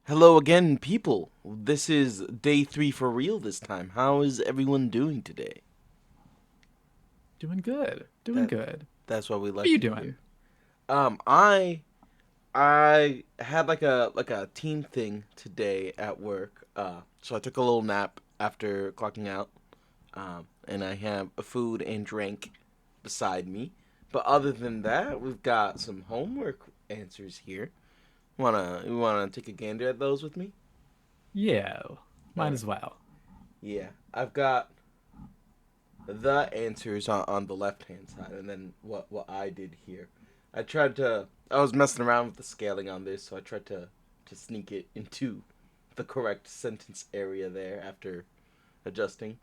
Hello again, people. This is day 3 for real this time. How is everyone doing today? Doing good. Doing That good. that's what we What are like you to hear. doing? I had like a team thing today at work. So I took a little nap after clocking out. And I have a food and drink beside me. But other than that, we've got some homework answers here. You wanna take a gander at those with me? Yeah, All mine right. as well. Yeah, I've got the answers on the left hand side, and then what I did here. I was messing around with the scaling on this, so I tried to sneak it into the correct sentence area there after adjusting.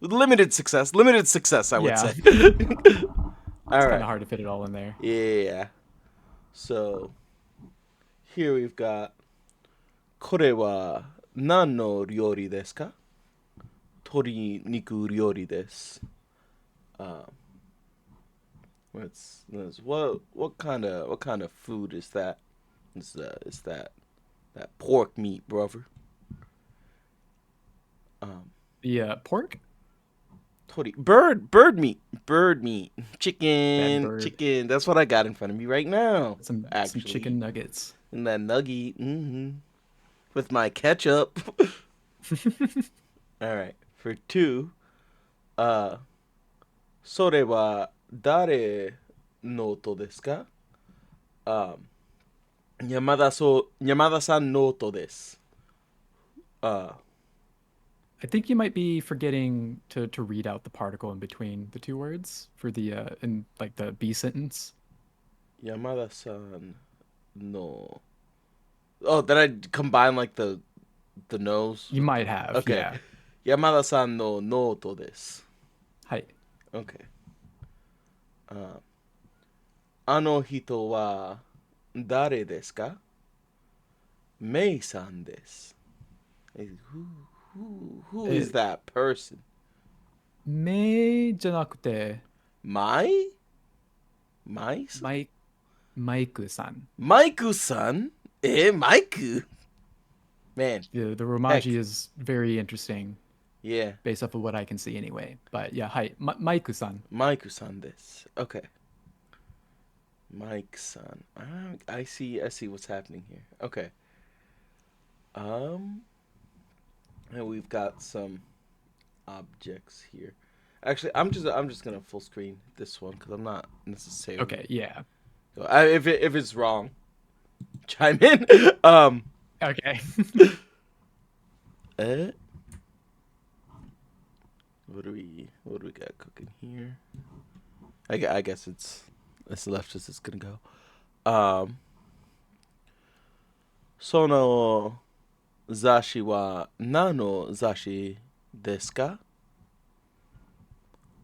With limited success, I would Yeah, say. it's All kind right, of hard to fit it all in there. yeah. So here we've got これは何の料理ですか？鶏肉料理です。Um, let's what kind of food is that? Is that pork meat, brother? Um, The pork, bird meat, bad chicken, bird, chicken. That's what I got in front of me right now. some Actually, chicken nuggets. and that nugget, with my ketchup. All right, for two. Uh, それは誰の音ですか? Yamada-san no oto desu. Uh, I think you might be forgetting to read out the particle in between the two words for the in like the B sentence. Yamada-san no. Oh, did I combine like the nose You with might the? have, Okay. yeah. Yamada-san no oto desu. Hi. Okay. Uh, あの人は誰ですか? Mei-san desu. Who is It, that person? めじゃなくて Mai? Mai-san? マイクさん. Maiku-san? Maiku? Man, The heck. Romaji is very interesting Yeah. based off of what I can see anyway. But yeah, hi, Maiku-san. Maiku-san desu. Okay. Mike-san. I see what's happening here. Okay. Um, and we've got some objects here. Actually, I'm just gonna full screen this one because I'm not necessarily. Okay, yeah. If it's wrong, chime in. um, Okay. uh, what do we got cooking here? I guess it's as left as it's gonna go. Um, その雑誌は何の雑誌ですか?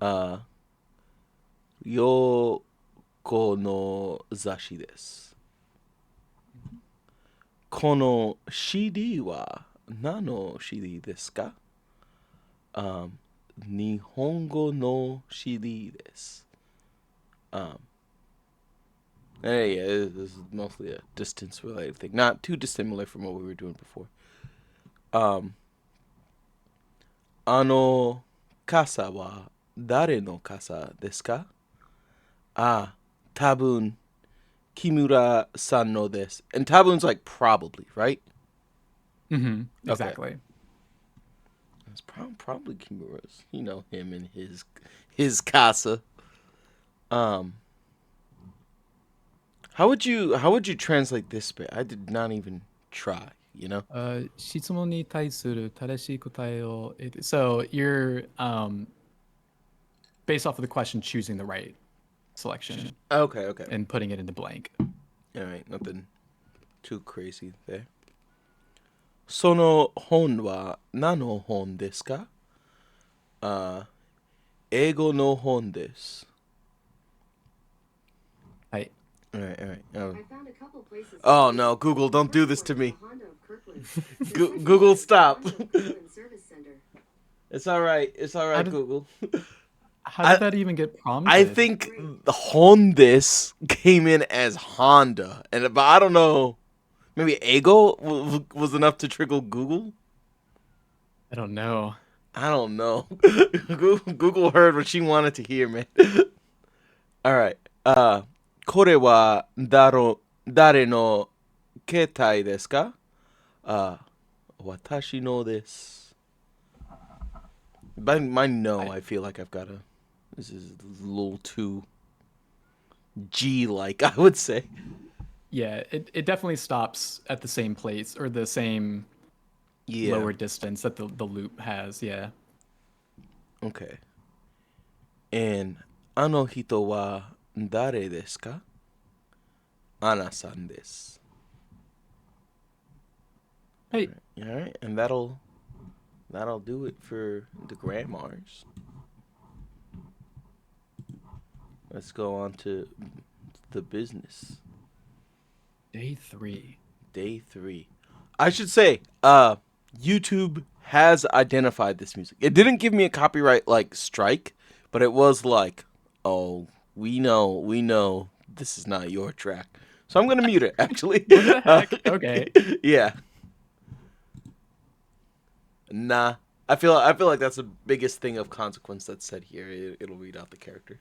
Uh, 横の雑誌です. この CD は何の CD ですか? Um, 日本語の CD です. Um, yeah, this is mostly a distance related thing. Not too dissimilar from what we were doing before. Um, あの傘は誰の傘ですか? Ah, Tabun Kimura-san no desu. And Tabun's like probably, right? Okay. Exactly. It's probably Kimura's. You know him and his casa. Um, how would you translate this bit? I did not even try. You know. 質問に対する正しい答えを得て So you're based off of the question choosing the right selection Okay. Okay. and putting it into blank. All right. Nothing too crazy there. その本は何の本ですか? Uh, 英語の本です. Hi. All right. All right. Oh no, Google, don't do this to me. Google, stop. It's all right. It's all How right, did Google. how did I that even get I prompted? think the Hondas came in as Honda, but I don't know. Maybe ego was enough to trigger Google. I don't know. I don't know. Google heard what she wanted to hear, man. All right. これは誰の携帯ですか? Watashi no desu. By my no, I feel like I've got a. This is a little too G-like, I would say. Yeah, it definitely stops at the same place or the same Yeah. lower distance that the loop has. Yeah. Okay. And あの人は誰ですか? Ana-san desu. Hey, All right, and that'll do it for the grammars. Let's go on to the business. day 3. Day 3. I should say, YouTube has identified this music. It didn't give me a copyright like strike, but it was like, oh, we know this is not your track. So I'm gonna mute it. Actually, What the heck? Okay. yeah. Nah, I feel like that's the biggest thing of consequence that's said here. It'll read out the character.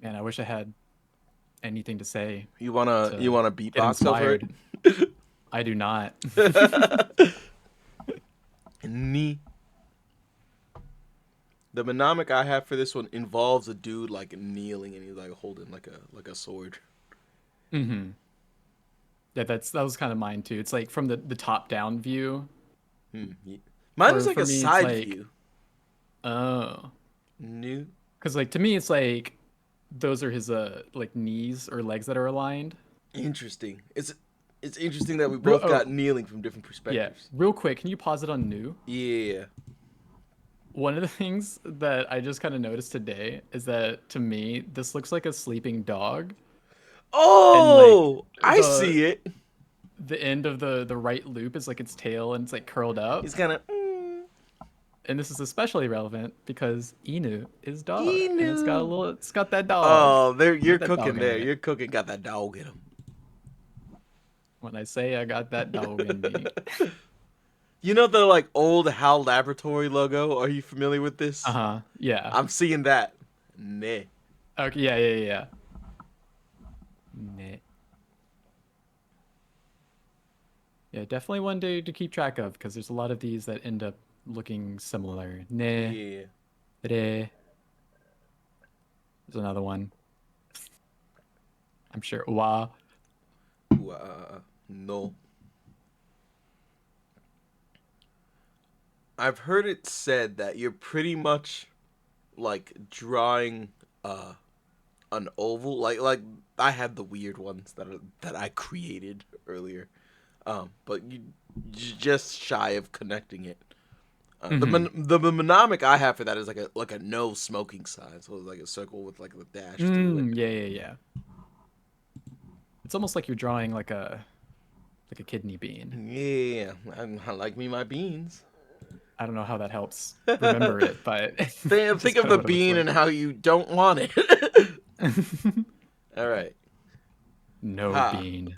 Man, I wish I had anything to say You wanna to get beatbox over inspired. I do not. it? Ni. The mnemonic I have for this one involves a dude like kneeling and he's like holding like a sword. Mm-hmm. Yeah, that was kind of mine too. It's like from the top down view. Yeah. Mine is like For a me, it's side like, view. oh, New. because like to me, it's like those are his like knees or legs that are aligned. Interesting. It's interesting that we Real, both got oh, kneeling from different yeah. perspectives. Real quick, can you pause it on new? Yeah. One of the things that I just kind of noticed today is that to me, this looks like a sleeping dog, and like Oh, I the see it. the end of the right loop is like its tail and it's like curled up. He's kind of And this is especially relevant because Inu is dog, and Inu. it's got that dog, Oh, there got you're that cooking dog in there. it. You're cooking. Got that dog in him. When I say I got that dog in me, You know the like old HAL Laboratory logo? Are you familiar with this? uh-huh, yeah, I'm seeing that. Nah. okay, yeah. Meh. Yeah, definitely one to keep track of because there's a lot of these that end up looking similar. Ne, Yeah. re. There's another one. I'm sure. Wa. Ooh, no. I've heard it said that you're pretty much like drawing an oval. Like I had the weird ones that I created earlier. But you're just shy of connecting it. Mm-hmm. The mnemonic I have for that is like a no smoking sign, so it's like a circle with like a dash through it. Yeah. It's almost like you're drawing like a kidney bean. Yeah, I like me my beans. I don't know how that helps remember it, but just Think of kind of the what it looks bean like. and how you don't want it. All right, No ha, bean.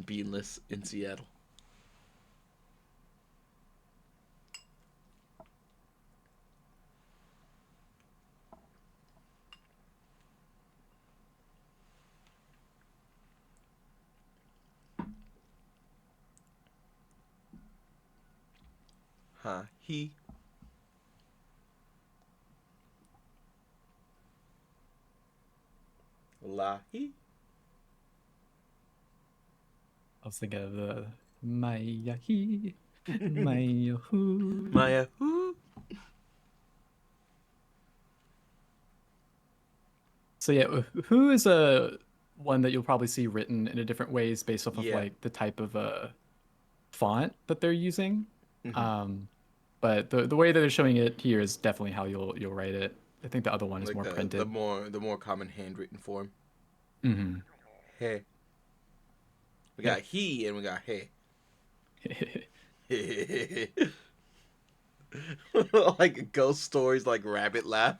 beanless in Seattle. Ha he. La he. I was thinking of the Mayahi, Mayahu. Maya who. So yeah, who is a one that you'll probably see written in a different ways based off of Yeah. like the type of font that they're using. Mm-hmm. Um, but the way that they're showing it here is definitely how you'll write it. I think the other one is Like more the printed. more common handwritten form. Mm-hmm. Hey. We got he and we got hey. Like ghost stories like rabbit laugh.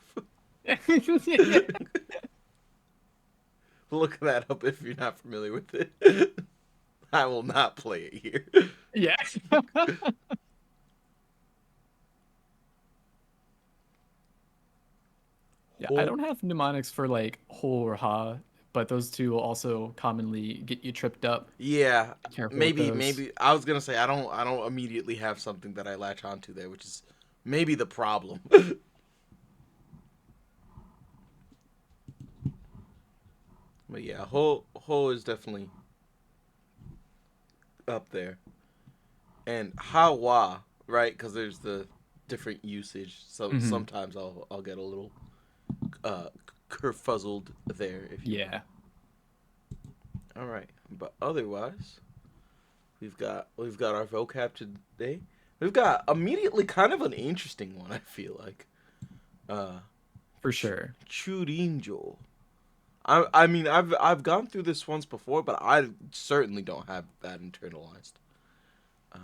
Look that up if you're not familiar with it. I will not play it here. Yeah. Yeah, I Ho. don't have mnemonics for like ho or ha, but those two will also commonly get you tripped up. Yeah, Be careful with maybe those. maybe I was gonna say I don't immediately have something that I latch onto there, which is maybe the problem. But yeah, ho is definitely up there, and hawa, right? Because there's the different usage. So Hmm. sometimes I'll get a little uh kerfuzzled there, if you will. Yeah, All right, but otherwise, we've got our vocab today. We've got immediately kind of an interesting one. I feel like uh, for sure. churinjo. I mean I've gone through this once before, but I certainly don't have that internalized. Uh,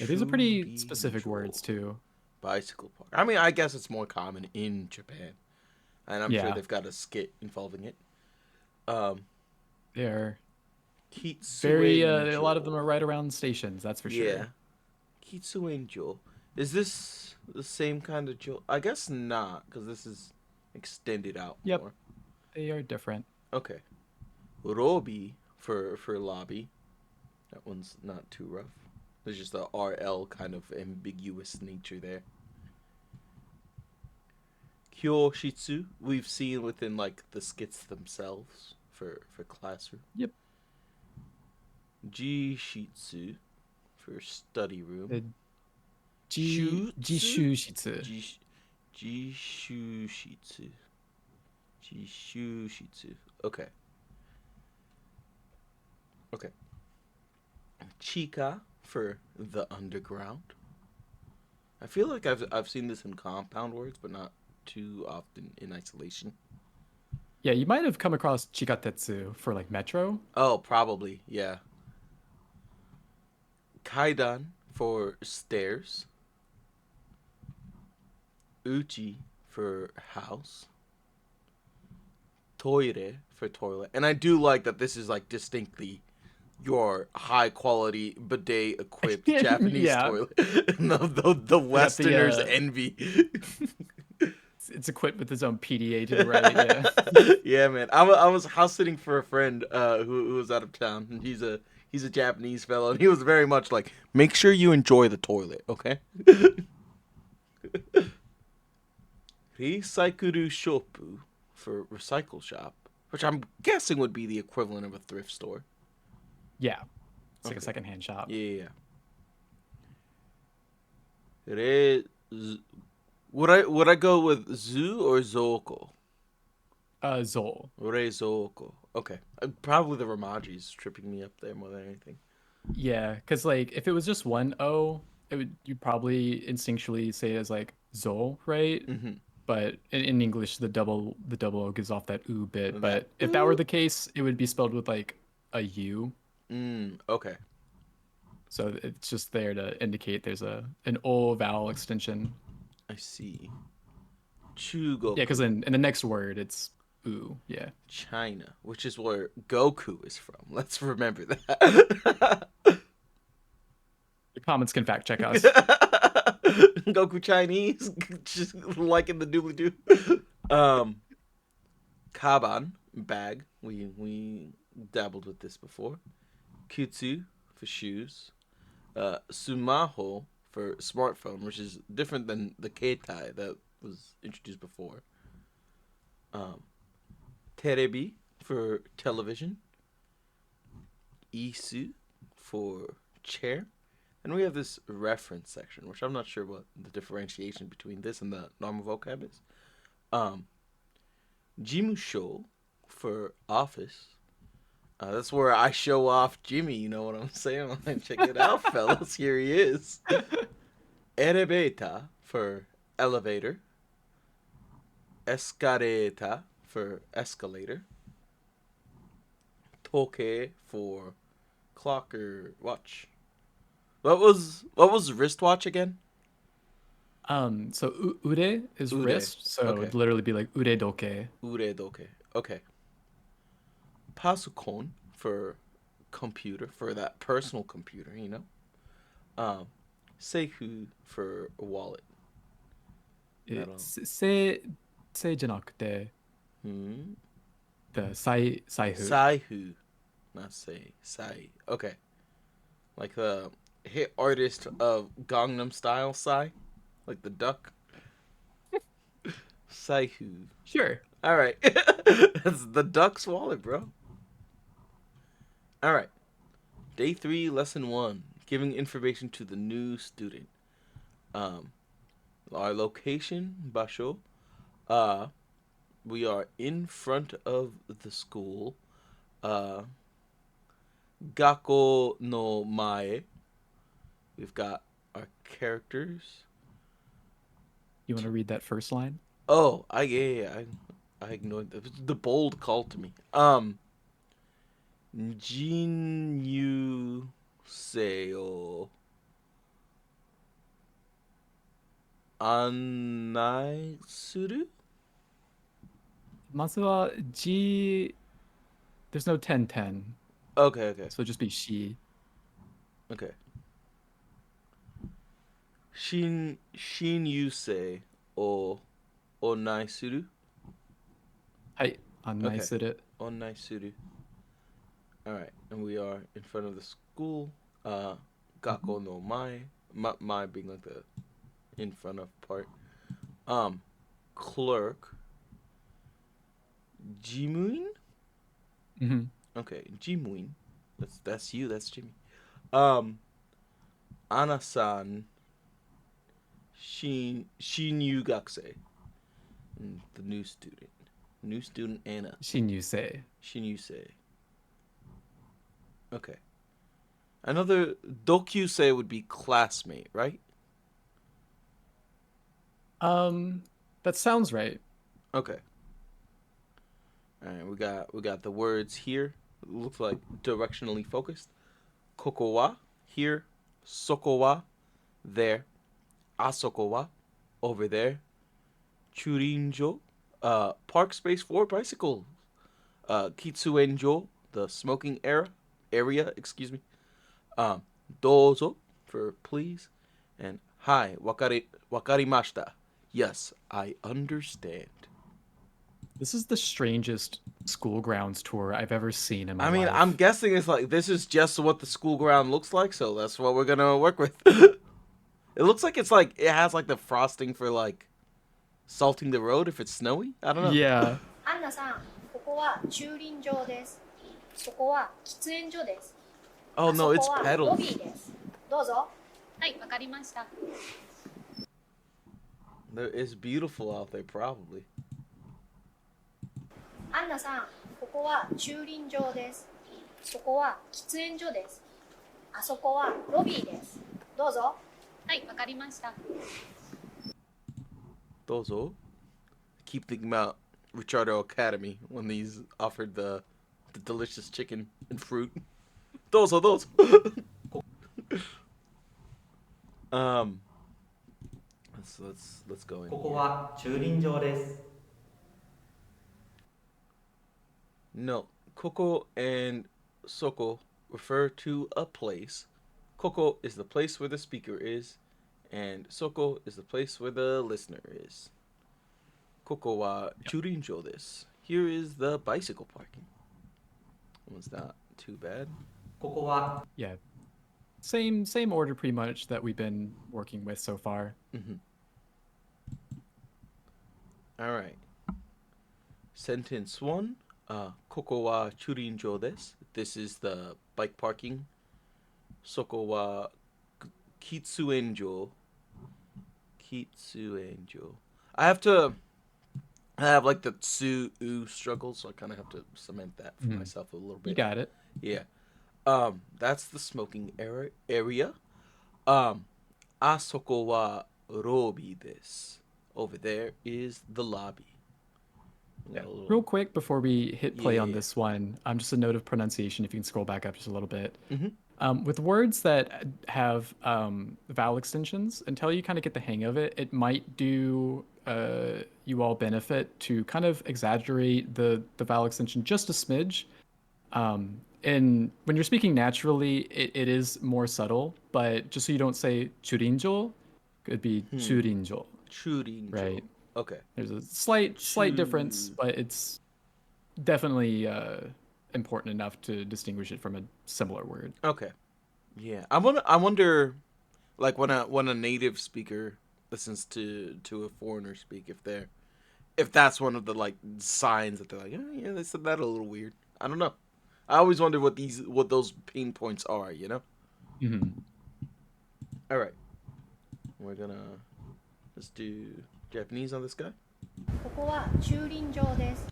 Yeah, these are pretty specific churinjo words too. bicycle park. I mean I guess it's more common in Japan, and I'm sure Yeah, they've got a skit involving it. Um, they're very. A lot of them Kitsuenjo. are right around stations. That's for Yeah, sure. Kitsuenjo. Is this the same kind of jo? I guess not, because this is extended out Yep, more. they are different. Okay. Robi for lobby. That one's not too rough. There's just a RL kind of ambiguous nature there. Kyoshitsu, we've seen within like the skits themselves for classroom. Yep. Jishitsu for study room. The Shutsu? jishushitsu. Jish, Jishushitsu. Jishushitsu. Okay. Okay. Chika for the underground. I feel like I've seen this in compound words, but not too often in isolation. Yeah, you might have come across chikatetsu for like metro. Oh, probably, yeah. Kaidan for stairs. Uchi for house. Toire for toilet. And I do like that this is like distinctly your high quality bidet equipped Japanese Yeah, toilet. The they got the Westerners envy. it's equipped with its own PDA to the right. Yeah. Yeah, man. I was house sitting for a friend who was out of town, and he's a Japanese fellow, and he was very much like, make sure you enjoy the toilet, okay? Recycuru shopu for recycle shop, which I'm guessing would be the equivalent of a thrift store. Yeah. It's like a Okay. secondhand shop. Yeah. Re would I go with zoo or zooko? Zol. Re zooko. Okay. Probably the Ramaji's tripping me up there more than anything. Yeah, because like if it was just one O, it would you'd probably instinctually say it as like Zol, right? Mm-hmm. But in English, the double O gives off that oo bit. That. But if that were the case, it would be spelled with like a U. Okay. So it's just there to indicate there's an O vowel extension. I see. Yeah, because Chugoku. in the next word it's oo. Yeah. China, which is where Goku is from. Let's remember that. Your comments can fact check us. Goku Chinese, just like in the doobly doo. Um, Kaban bag. We dabbled with this before. Kutsu for shoes. Sumaho for smartphone, which is different than the Keitai that was introduced before. Um, Terebi for television. Isu for chair. And we have this reference section, which I'm not sure what the differentiation between this and the normal vocab is. Um, Jimusho for office. That's where I show off Jimmy, you know what I'm saying? Like, check it out, fellas. Here he is. Erebeta for elevator. Escareta for escalator. Toke for clock or watch. What was wristwatch again? So ude is Ude. wrist, so Okay. it'd literally be like ude doke. Uredoke. Okay. Pasukon for computer, for that personal computer, you know. Um, Seifu for wallet. That'll. せじゃなくて、Hmm. the 財布。Saihu. Not say. Sai. Okay. Like the hit artist of Gangnam Style, Sai. Like the duck. Saihu. Sure. All right. That's the duck's wallet, bro. All right. Day 3, lesson 1. Giving information to the new student. Um, our location, Basho. Uh, we are in front of the school. Uh, Gako no mae. We've got our characters. You want to read that first line? Oh, I ignored the bold call to me. Jinyu Seo Anai Suru? まずは G, there's no 1010, Okay, okay, so it'd just be she. okay. Shin Yusei o Onai Suru? はい、案内 Okay. する。Onai Suru. Alright, and we are in front of the school. Gako no Mai. Mai being like the in front of part. Clerk. Jimuin? Mhm. Okay, Jimuin. That's you, that's Jimmy. Um Anasan Shin Gakse. The new student. New student Anna. 新入生。Shin Yusei. Okay. Another Dokyusei would be classmate, right? That sounds right. Okay. All right, we got the words here. It looks like directionally focused. Koko wa here, soko wa there, asoko wa over there, churinjo park space for bicycles. Kitsuenjo the smoking area, excuse me. Um dozo for please, and hi wakarimashita. Yes, I understand. This is the strangest school grounds tour I've ever seen in my I mean, I'm life. guessing it's like this is just what the school ground looks like, so that's what we're gonna work with. It looks like it's like it has like the frosting for like salting the road if it's snowy. I don't know. Yeah. アンナさん、ここは駐輪場です。そこは喫煙所です。Oh あ no, そ it's こはロ pedals. ビーです。どうぞ。はい、わかりました。It's beautiful out there, probably. アンナさん、ここは駐輪場です。そこは喫煙所です。あそこはロビーです。どうぞ。はい、わかりました。Dozo. Keep thinking about Richardo Academy when these offered the delicious chicken and fruit. Dozo. um, let's go in. ここは駐輪場です。 No, Koko and Soko refer to a place. Koko is the place where the speaker is, and Soko is the place where the listener is. Koko wa churinjo desu. Here is the bicycle parking. Was not too bad. ここは Yeah. Same order pretty much that we've been working with so far. All right. Sentence 1. Koko wa churinjo desu. This is the bike parking. Soko wa kitsuenjo. Kitsuenjo. I have like the tsu struggle, so I kind of have to cement that for myself a little bit. You got it. Yeah. That's the smoking area. Asoko wa robi desu. Over there is the lobby. Yeah. Real quick before we hit play on Yeah. this one, just a note of pronunciation if you can scroll back up just a little bit. With words that have vowel extensions, until you kind of get the hang of it, it might do you all benefit to kind of exaggerate the vowel extension just a smidge. And when you're speaking naturally, it is more subtle, but just so you don't say churinjo, it'd be churinjo, Churinjo. right? Okay. There's a slight difference, Chu. but it's definitely important enough to distinguish it from a similar word. Okay. Yeah. I wonder like when a native speaker listens to a foreigner speak if that's one of the like signs that they're like, oh, yeah, they said that a little weird. I don't know. I always wonder what those pain points are, you know? Hmm. All right. We're gonna let's do Japanese on this guy. ここは駐輪場です。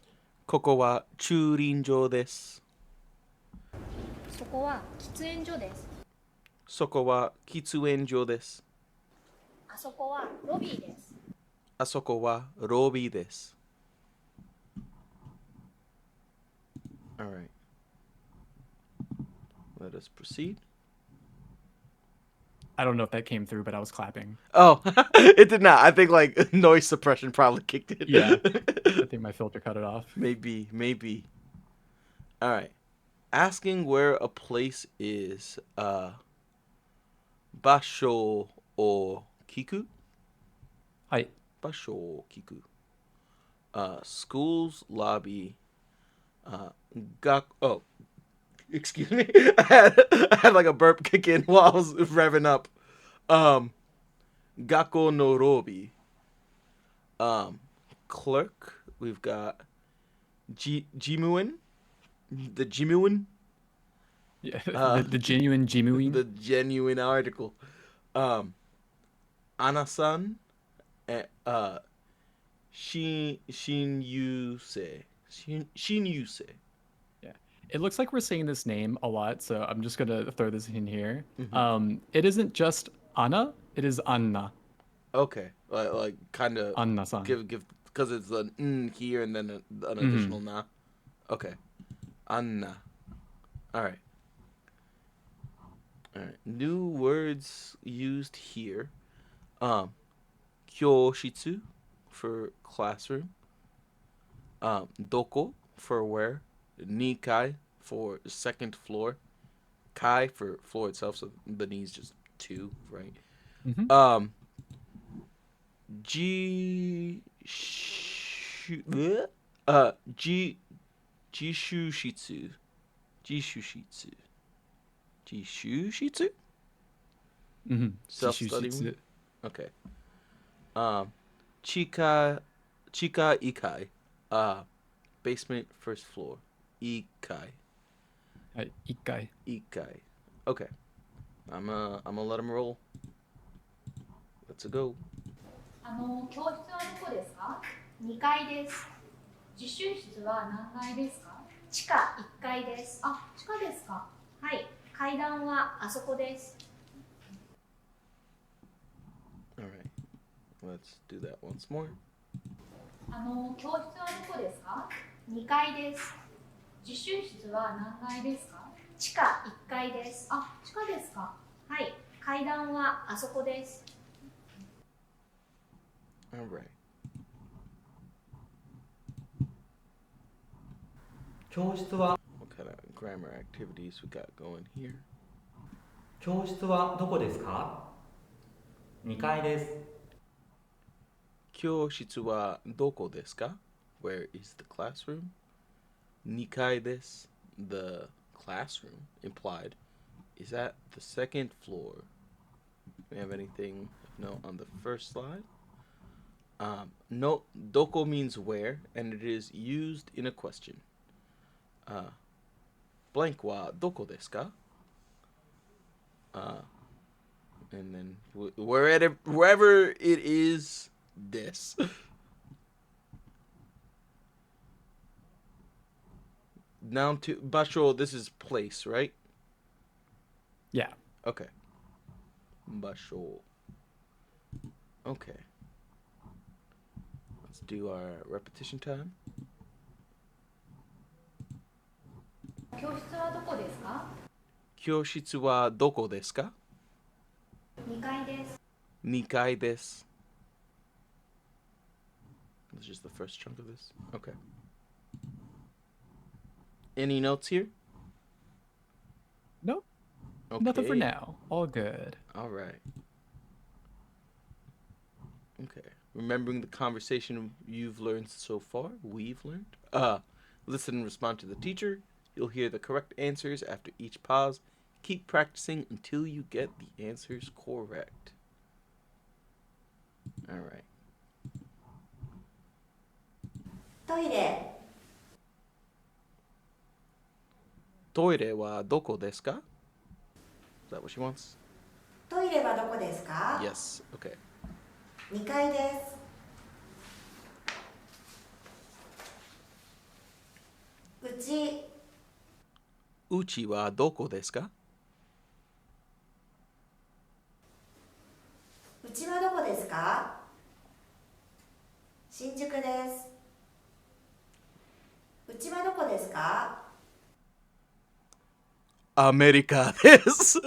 ここは駐輪場です。そこは喫煙所です。そこは喫煙所です。あそこはロビーです。あそこはロビーです。All right. Let us proceed. I don't know if that came through, but I was clapping. Oh, it did not. I think like noise suppression probably kicked in. Yeah. I think my filter cut it off. Maybe. All right. Asking where a place is. Basho o kiku. はい。 Basho o kiku. School's lobby. Oh, excuse me. I had like a burp kick in while I was revving up. Gakko no robi. Clerk. We've got Jimuin. The Jimuin. Yeah. The genuine Jimuin. The genuine article. Anasan. Shinyuse. Shinyuse. Yeah. It looks like we're saying this name a lot, so I'm just gonna throw this in here. Mm-hmm. It isn't just Anna, it is Anna. Okay, like kind of Anna-san. give because it's an n here and then an additional na. Okay, Anna. All right. New words used here. Kyoshitsu for classroom. Doko for where. Nikai for second floor. Kai for floor itself, so the knee's just 2, right? Mhm. Ji Jishushitsu. Jishushitsu. Jishushitsu? Mhm. Self-study Jishujitsu. room? Okay. Chika Ikai. Basement, first floor. Ikai. Ikai. Ikai. Okay. I'm gonna let him roll. Let's go. 教室はどこですか ?2 階です。自習室は何階ですか地下1階です。あ、地下ですかはい。階段はあそこです。Alright. Let's do that once more. 教室はどこですか ?2 階です。自習室は何階ですか地下1階です。あ、地下ですかはい。階段はあそこです。Alright. 教室は What kind of grammar activities we got going here? 教室はどこですか ?2 階です。Kyoshitsu wa doko desu ka? Where is the classroom? Nikai desu. The classroom implied is at the second floor. Do we have anything no on the first slide? No, doko means where, and it is used in a question. Blank wa doko desu ka? And then wherever it is, this. Down to Basho, this is place, right? Yeah. Okay. Basho. Okay. Let's do our repetition time. 教室はどこですか Kyoshitsu wa doko desu ka? 2階です。 2階desu. That's just the first chunk of this. Okay. Any notes here? Nope. Okay. Nothing for now. All good. All right. Okay. Remembering the conversation you've learned so far, we've learned. Listen and respond to the teacher. You'll hear the correct answers after each pause. Keep practicing until you get the answers correct. All right. トイレ、 Toire wa doko desu ka? Is that what she wants? トイレはどこですか？ Yes. Okay. 2階です。うち、 Uchi wa doko desu ka? うちはどこですか？新宿です。うちはどこですか？ America desu.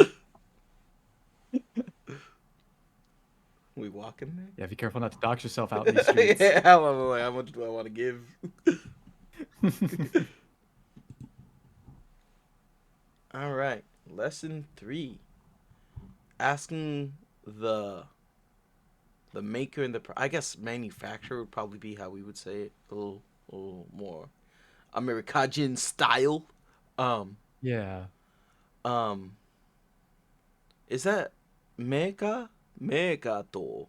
We walking there? Yeah, be careful not to dox yourself out in these streets. Yeah, how much do I want to give? All right, lesson 3. Asking the maker and I guess manufacturer would probably be how we would say it, a little more American style. Yeah. Is that mega to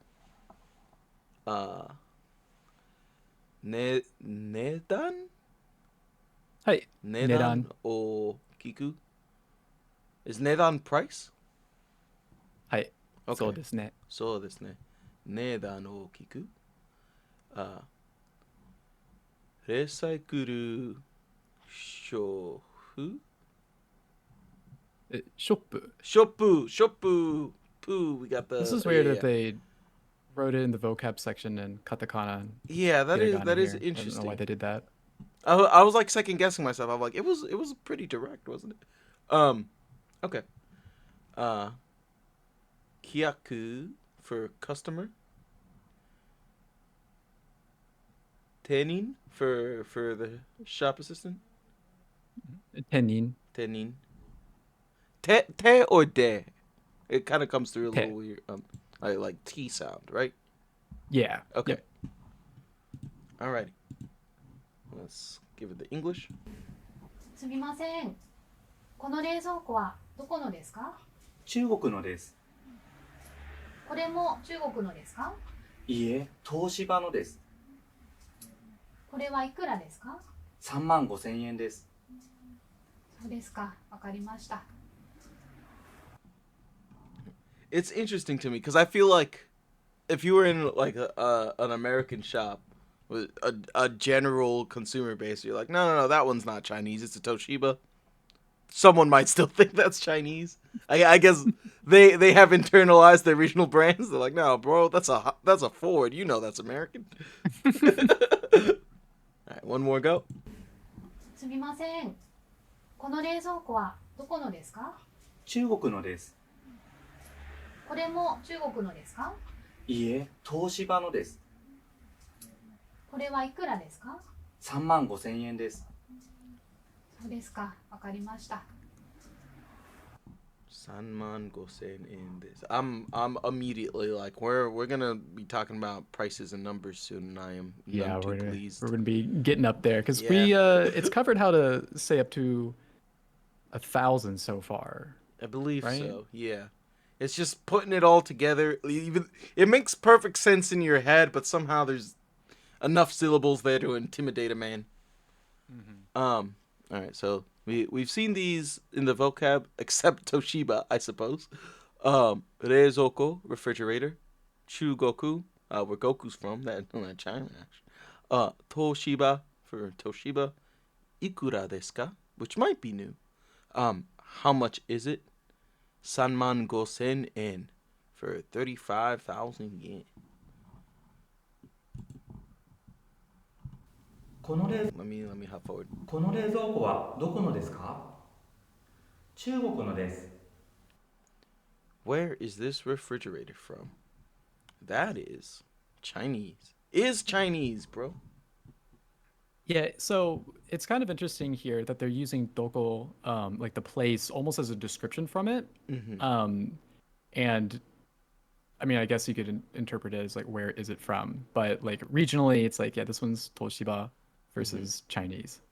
nedan? はい。 Nedan o kiku? Is nedan price? はい。 Okay. そうですね。そうですね。値段を聞く。リサイクルショップショップ。ショップ Poo, we got the This is weird yeah. that they wrote it in the vocab section in Katakana. And Yeah, that is hiragana here. I don't know interesting. why they did that. I was like second guessing myself. I'm like, it was pretty direct, wasn't it? Okay. Kiyaku for customer. Tenin for the shop assistant. Tenin. Tenin. Te or de? It kind of comes through a Te. little weird. Like T sound, right? Yeah. Okay. Yep. Alrighty. Let's give it the English. すみません。この冷蔵庫はどこのですか？中国のです。これも中国のですか？いいえ、東芝のです。これはいくらですか35,000円です。そうですか。わかりました。It's interesting to me because I feel like if you were in like an American shop with a general consumer base, you're like, no, that one's not Chinese. It's a Toshiba. Someone might still think that's Chinese. I guess they have internalized their regional brands. They're like, no, bro, that's a Ford. You know that's American. All right, one more go. すみません。この冷蔵庫はどこのですか？中国のです。これも中国のですか？いいえ、東芝のです。これはいくらですか35,000円です。そうですか。わかりました。Sanman Gosen in this. I'm immediately like we're gonna be talking about prices and numbers soon, and I am none too pleased. We're gonna be getting up there because Yeah. we it's covered how to say up to 1,000 so far. I believe Right? so. Yeah. It's just putting it all together. Even it makes perfect sense in your head, but somehow there's enough syllables there to intimidate a man. All right, so we've seen these in the vocab, except Toshiba, I suppose. Reizoko, refrigerator. Chugoku, where Goku's from, that China actually. Toshiba for Toshiba. Ikura desu ka, which might be new. How much is it? Sanman gosen yen for 35,000 yen. この冷 Let me hop forward. この冷蔵庫はどこのですか？中国のです。 Where is this refrigerator from? That is Chinese. Is Chinese, bro. Yeah, so it's kind of interesting here that they're using doko, like the place, almost as a description from it. Mm-hmm. And I mean, I guess you could interpret it as like, where is it from? But like regionally, it's like, yeah, this one's Toshiba versus Chinese.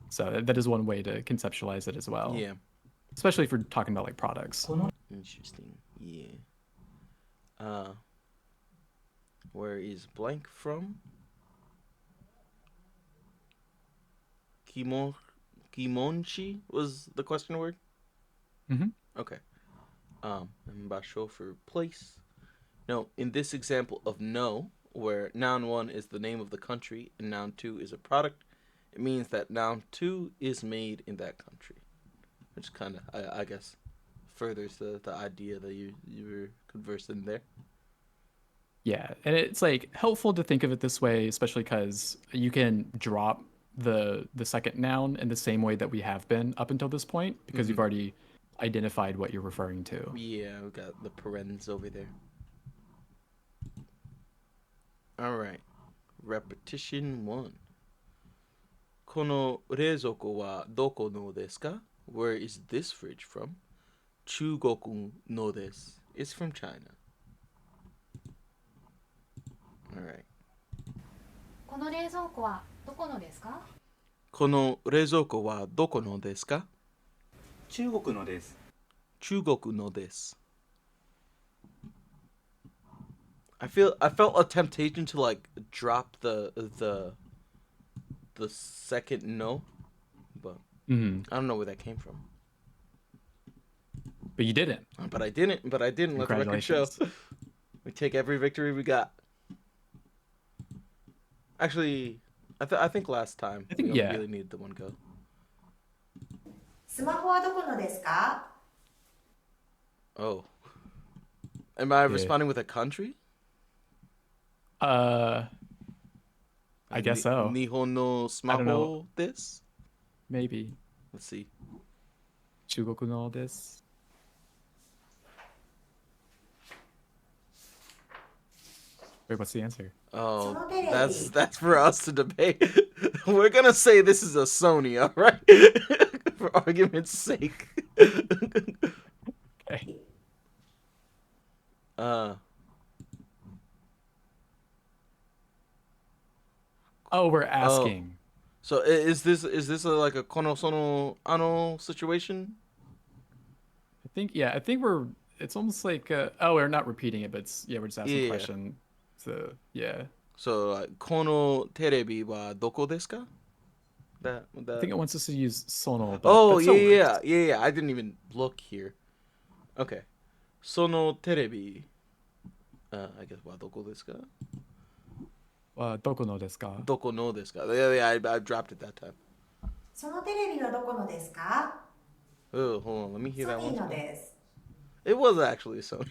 So that is one way to conceptualize it as well. Yeah. Especially if we're talking about like products. この Interesting. Yeah. Where is blank from? Kimonchi was the question word? Mm-hmm. Okay. And basho for place. No, in this example of no, where noun 1 is the name of the country and noun 2 is a product, it means that noun 2 is made in that country. Which kind of, I guess, furthers the idea that you were conversing there. Yeah, and it's like helpful to think of it this way, especially because you can drop the second noun in the same way that we have been up until this point, because you've already identified what you're referring to. Yeah, we got the parens over there. All right. Repetition 1. この冷蔵庫はどこのですか? Where is this fridge from? 中国のです. It's from China. All right. この冷蔵庫はどこのですか？この冷蔵庫はどこのですか? 中国のです。中国のです. I felt a temptation to like drop the second no, but Mm-hmm. I don't know where that came from. But you didn't. But I didn't. Let the record show. Congratulations. We take every victory we got. Actually, I think last time I think- we yeah. really needed the one go. スマホはどこのですか？ Oh. Am I Yeah. responding with a country? I guess so. Nihon no I don't know. smaho this? Maybe. Let's see. 中国のです. Wait, what's the answer? Oh, Sono terebi. that's for us to debate. We're gonna say this is a Sony, all right? For argument's sake. Okay. Oh, we're asking. So is this like a kono sono ano situation? I think we're. It's almost like. We're not repeating it, but we're just asking Yeah. a question. So yeah, So kono terebi wa doko desu ka? That. I think it wants us to use sono. But Oh that still yeah. works. I didn't even look here. Okay. Sono terebi. I guess wa doko desu ka? どこのですか? Doko no desu ka? Yeah, I dropped it that time. そのテレビはどこのですか？ Oh, hold on. Let me hear ソ that ニー one. のです。 It was actually a Sony.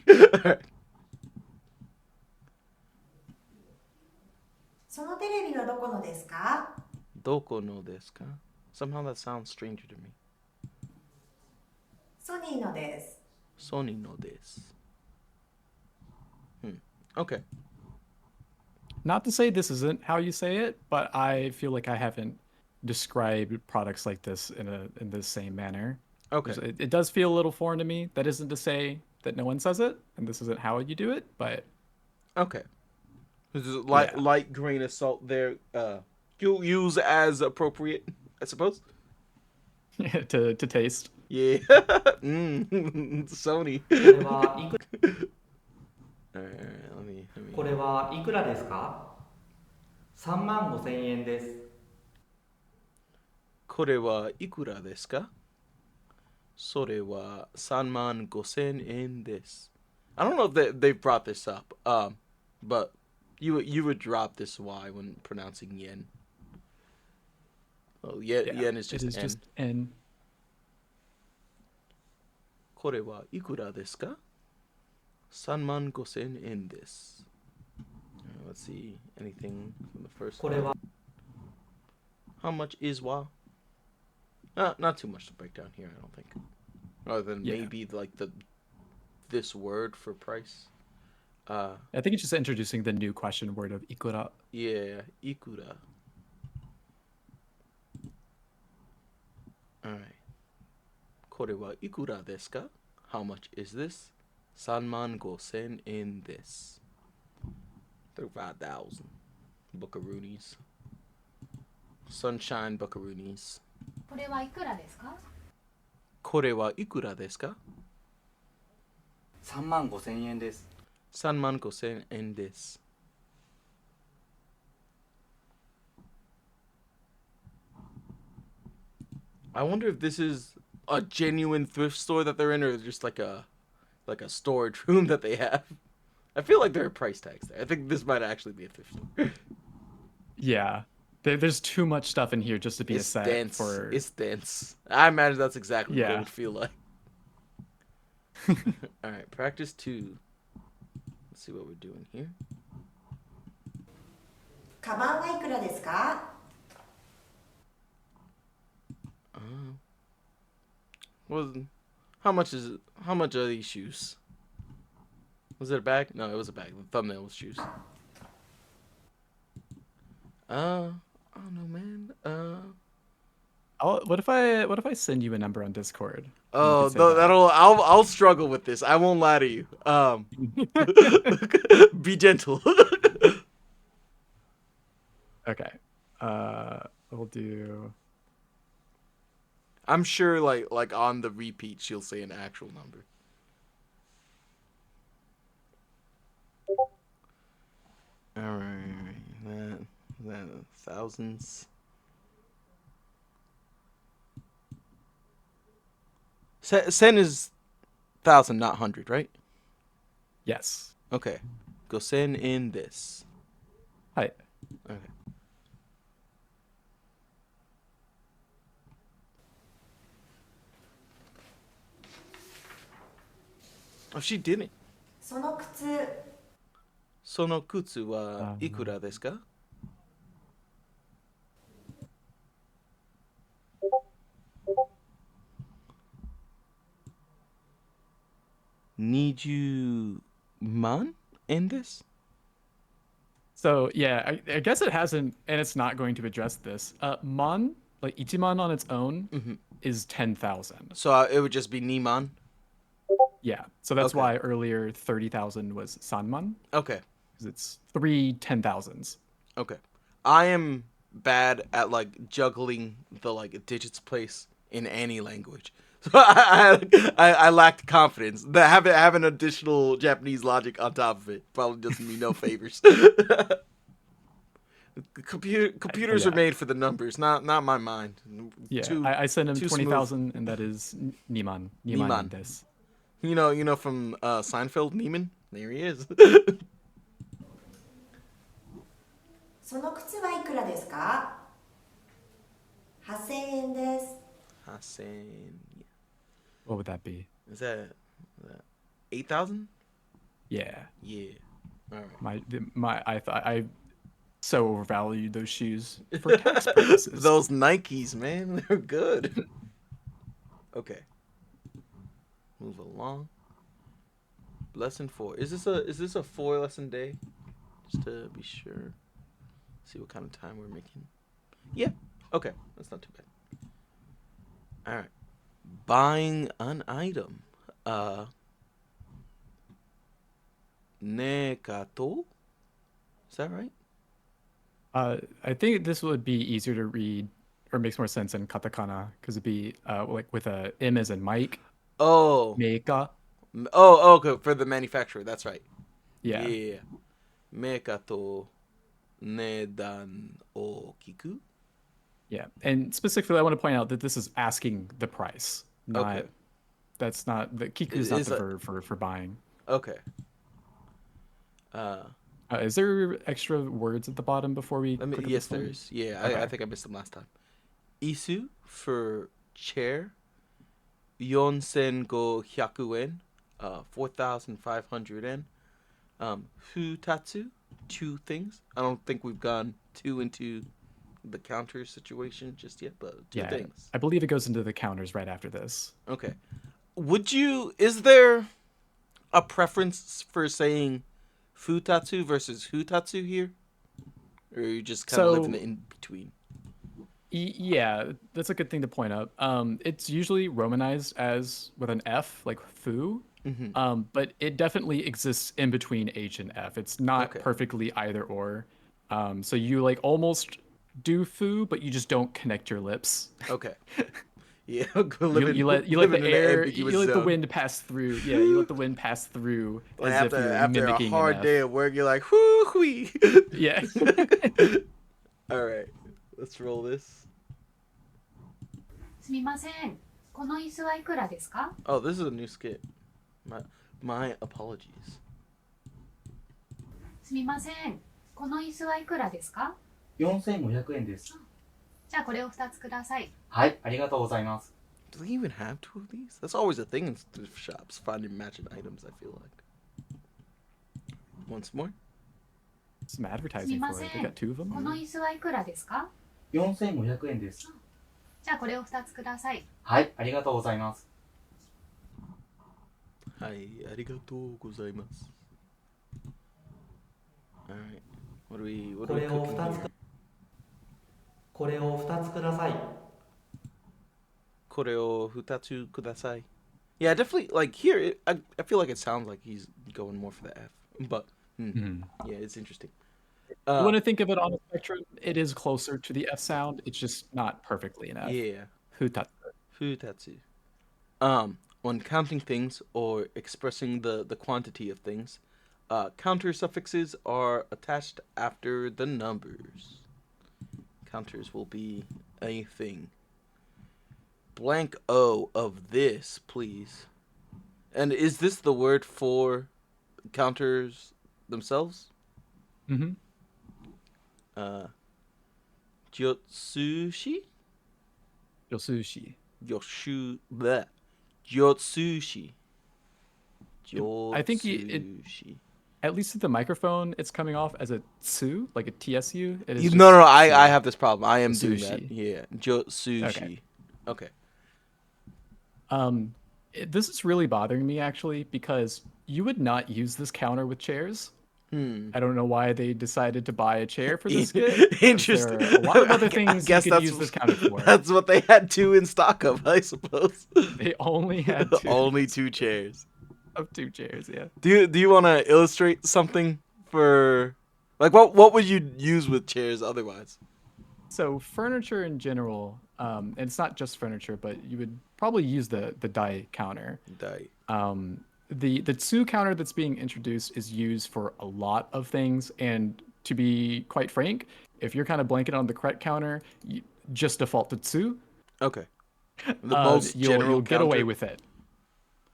そのテレビはどこのですか？ Doko no desu ka? Somehow that sounds stranger to me. ソニーのです。 Sony no desu. Okay. Not to say this isn't how you say it, but I feel like I haven't described products like this in the same manner. Okay. It does feel a little foreign to me. That isn't to say that no one says it, and this isn't how you do it, but Okay. This is Yeah. light grain of salt there. You'll use as appropriate, I suppose. to taste. Yeah. Sony. これはいく Alright, let me. これはいくらですか？3万5千円です。これはいくらですか? それは35000円です. I don't know if they brought this up, but you would drop this Y when pronouncing yen. Oh, yen is just it is N. just N. これはいくらですか? 35000円です. Let's see anything from the first これは one. How much is wa? Not too much to break down here, I don't think. Other than maybe like this word for price. I think it's just introducing the new question word of ikura. Yeah, ikura. Alright. これは ikura ですか? How much is this? 35,000 円です. 35,000 buckaroonies. Sunshine buckaroonies. これはいくらですか？これはいくらですか? 35,000円です。35,000円です. I wonder if this is a genuine thrift store that they're in, or just like a storage room that they have. I feel like there are price tags there. I think this might actually be a thrift store. Yeah. There's too much stuff in here just to be a set dense. for. It's dense. I imagine that's exactly what it Yeah. would feel like. All right, practice 2. Let's see what we're doing here. カバンはいくらですか？ How much is it? How much are these shoes? Was it a bag? No, it was a bag. The thumbnail was shoes. I don't know, man. What if I send you a number on Discord? Oh, I'll struggle with this. I won't lie to you. Be gentle. Okay. We'll do. I'm sure, like on the repeat, she'll say an actual number. All right, that thousands. Sen is 1,000, not 100, right? Yes. Okay. Go sen in this. Hi. Okay. Oh, she didn't. その靴、その靴はいくらですか? Need you man in this? So yeah, I guess it hasn't, and it's not going to address this. Mon, like Ichiman on its own, is 10,000. So it would just be Niman? Yeah. So that's Okay. why earlier 30,000 was Sanman, Okay. because it's 3 10,000s. Okay. I am bad at like juggling the like digits place in any language. So I lacked confidence. Having additional Japanese logic on top of it probably does me no favors. Computers are made for the numbers, not my mind. Yeah, I sent him 20,000, and that is Niman. Niman. Des. You know from Seinfeld, Neiman? There he is. その靴はいくらですか？ 8,000 円です。 Hassan. What would that be? Is that 8,000? Yeah. Yeah. All right. I so overvalued those shoes for tax purposes. Those Nikes, man, they're good. Okay. Move along. Lesson 4. Is this a 4-lesson day? Just to be sure. See what kind of time we're making. Yeah. Okay. That's not too bad. All right. Buying an item. Nekato? Is that right? I think this would be easier to read, or makes more sense in katakana, because it'd be like with a M as in Mike. Oh. Meika. Oh, okay. For the manufacturer. That's right. Yeah. Yeah. Mekato nedan o kiku? Yeah. And specifically, I want to point out that this is asking the price. Not. Okay. That's not the kiku is not the verb for buying. Okay. Is there extra words at the bottom before we? Yes, there is. Yeah, Okay. I think I missed them last time. Isu for chair. 4,500 yen. 4,500 yen. Futatsu, 2 things. I don't think we've gone 2 into the counter situation just yet, but two Yeah, things. I believe it goes into the counters right after this. Okay. Is there a preference for saying futatsu versus hutatsu here? Or are you just kind of living So in between? Yeah, that's a good thing to point out. It's usually romanized as with an F, like foo. Mm-hmm. But it definitely exists in between H and F. It's not Okay. perfectly either or. So you like almost do foo, but you just don't connect your lips. Okay. Yeah, You let living the in an air, ambiguous you let the zone. wind pass through. Yeah, you let the wind pass through Like as if you're after a mimicking an hard day F. at work, you're like, whoo wee. Yeah. All right, let's roll this. すみません。この椅子はいくらですか？ Oh, this is a new skit. My apologies. すみません。この椅子はいくらですか？ 4500円です。じゃあこれを2つください。はい、ありがとうございます。Do they even have two of these? That's always a thing in thrift shops, finding matching items, I feel like. Once more? Some すみ advertising ま for せ it. They ん。 got two of こ them. の椅子はいくらですか？ 4500円です。じゃあこれを2つください。はい、ありがとうございます。はい、ありがとうございます。Alright. What are we これを cooking 2つ here? これを2つください。これを2つください. Yeah, definitely, like, here, I feel like it sounds like he's going more for the F. But, yeah, it's interesting. You want to think of it on a spectrum, it is closer to the F sound. It's just not perfectly an F. Yeah. Hutatsu. Futatsu. When counting things or expressing the quantity of things, counter suffixes are attached after the numbers. Counters will be a thing. Blank O of this, please. And is this the word for counters themselves? Mm-hmm. Jotsushi? Yosushi. Bleh. Jotsushi. I think Jotsushi. at least with the microphone, it's coming off as a tsu, like a TSU. It is No, just I tsu. have this problem. I am doing Sushi. that. Yeah. Jotsushi. Okay. This is really bothering me actually because you would not use this counter with chairs. I don't know why they decided to buy a chair for this skit. 'Cause Interesting. There are a lot of other I things you guess could use this counter for. That's what they had two in stock of, I suppose. They only had two. Only two chairs. Of two chairs, yeah. Do you want to illustrate something for, like, what would you use with chairs otherwise? So furniture in general, and it's not just furniture, but you would probably use the die counter. Die. The tsu counter that's being introduced is used for a lot of things, and to be quite frank, if you're kind of blanket on the correct counter, you just default to tsu. Okay. The most general you'll get away counter? with it.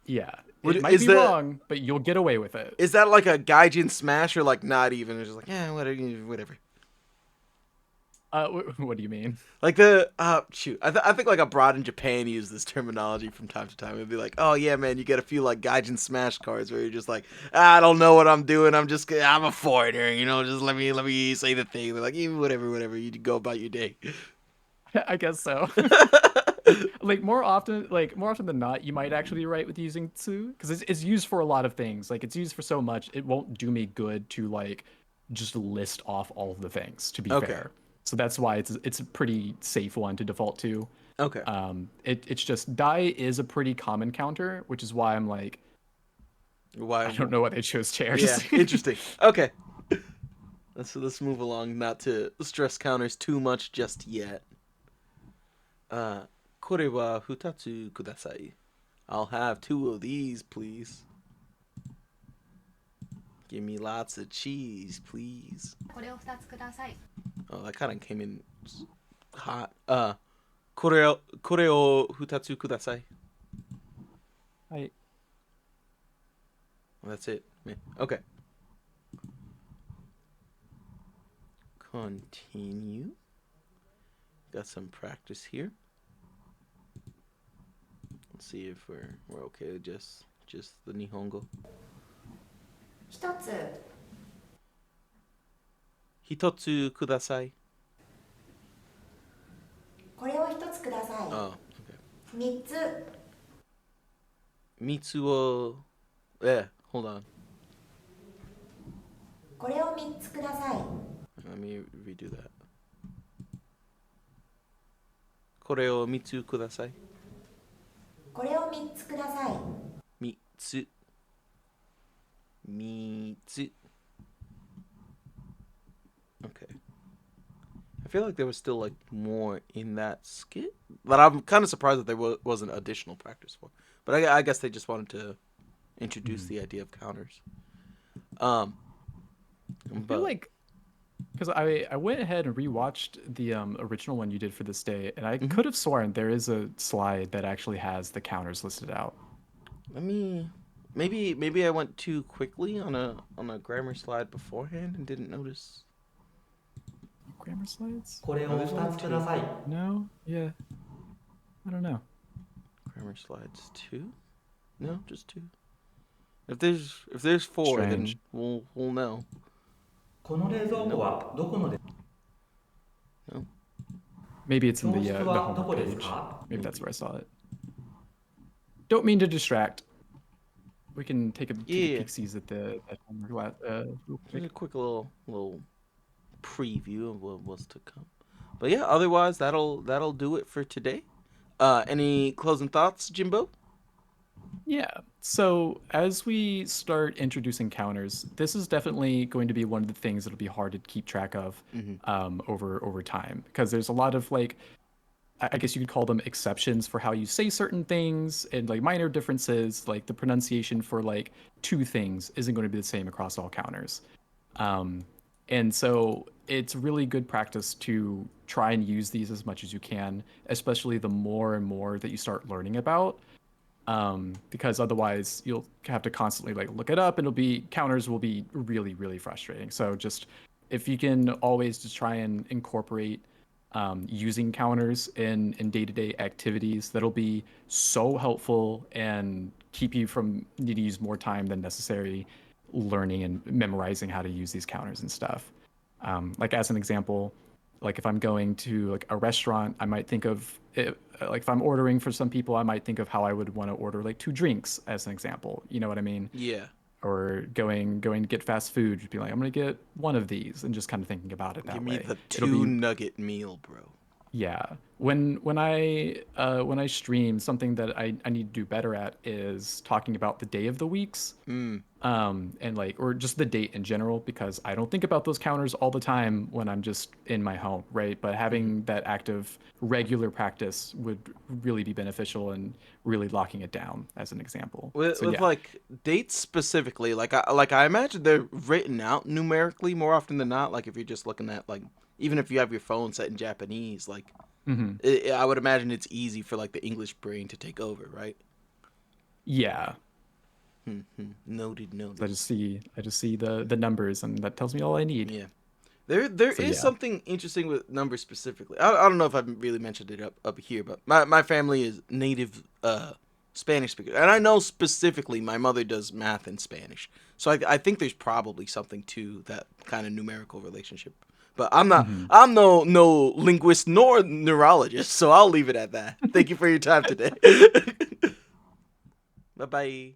Yeah, Would- it might is be that- wrong, but you'll get away with it. Is that like a gaijin smash or like not even? It's just like, yeah, whatever. What do you mean? Like the shoot, I think like abroad in Japan use this terminology from time to time. It'd be like, oh yeah, man, you get a few like gaijin smash cards where you're just like, I don't know what I'm doing. I'm a foreigner, just let me say the thing. They're like, whatever. You go about your day. I guess so. Like more often than not, you might actually be right with using tsu because it's used for a lot of things. Like it's used for so much, it won't do me good to like just list off all of the things. To be Okay. fair, so that's why it's a pretty safe one to default to. Okay. It's just die is a pretty common counter, which is why I'm like, Why? I don't know why they chose chairs. Yeah, interesting. Okay. Let's move along, not to stress counters too much just yet. これは2つください. I'll have 2 of these, please. Give me lots of cheese, please. これを2つください。 Oh, that kind of came in hot. これを2つください. I That's it. Man. Okay. Continue. Got some practice here. Let's see if we're okay with just the Nihongo. 1つ1つください.これを一つください。 Oh, okay. 3つ。 Mitsuo. Yeah, hold on. これを3つください。 Let me redo that. これを3つください。これを3つください。3つ。3つ。Okay. I feel like there was still like more in that skit, but I'm kind of surprised that there wasn't additional practice for. But I guess they just wanted to introduce the idea of counters. I But feel like because I went ahead and rewatched the original one you did for this day, and I could have sworn there is a slide that actually has the counters listed out. let me maybe I went too quickly on a grammar slide beforehand and didn't notice. Grammar slides? これを2つください。 No? Yeah. I don't know. Grammar slides 2? No, just 2. If there's 4, then Strange. we'll know. この冷蔵庫はどこので Maybe it's in 教 the 室 the はど homework こです page. か Maybe that's where I saw it. Don't mean to distract. We can take a Yeah. peek sees at the at homework real Just quick. a quick little preview of what was to come. But yeah, otherwise that'll do it for today. Any closing thoughts, Jimbo? Yeah. So as we start introducing counters, this is definitely going to be one of the things that'll be hard to keep track of over time because there's a lot of like I guess you could call them exceptions for how you say certain things and like minor differences, like the pronunciation for like two things isn't going to be the same across all counters. And so it's really good practice to try and use these as much as you can, especially the more and more that you start learning about. Because otherwise you'll have to constantly like look it up and counters will be really, really frustrating. So just if you can always just try and incorporate using counters in day-to-day activities, that'll be so helpful and keep you from needing to use more time than necessary learning and memorizing how to use these counters and stuff. Like as an example, like if I'm going to like a restaurant, I might think of it, like if I'm ordering for some people, I might think of how I would want to order like 2 drinks as an example. You know what I mean? Yeah. Or going to get fast food, just be like, I'm gonna get one of these, and just kind of thinking about it that Give way. me the It'll 2 be nugget meal, bro. yeah. When I stream, something that I need to do better at is talking about the day of the weeks. And like or just the date in general because I don't think about those counters all the time when I'm just in my home, right? But having that active regular practice would really be beneficial and really locking it down as an example. With So yeah. like dates specifically, like I imagine they're written out numerically more often than not. Like if you're just looking at like even if you have your phone set in Japanese, like I would imagine it's easy for like the English brain to take over, right? Yeah. Noted. I just see the numbers and that tells me all I need. Yeah. There So, is yeah. something interesting with numbers specifically. I don't know if I've really mentioned it up here, but my family is native Spanish speakers. And I know specifically my mother does math in Spanish. So I think there's probably something to that kind of numerical relationship. But I'm no linguist nor neurologist, so I'll leave it at that. Thank you for your time today. Bye-bye.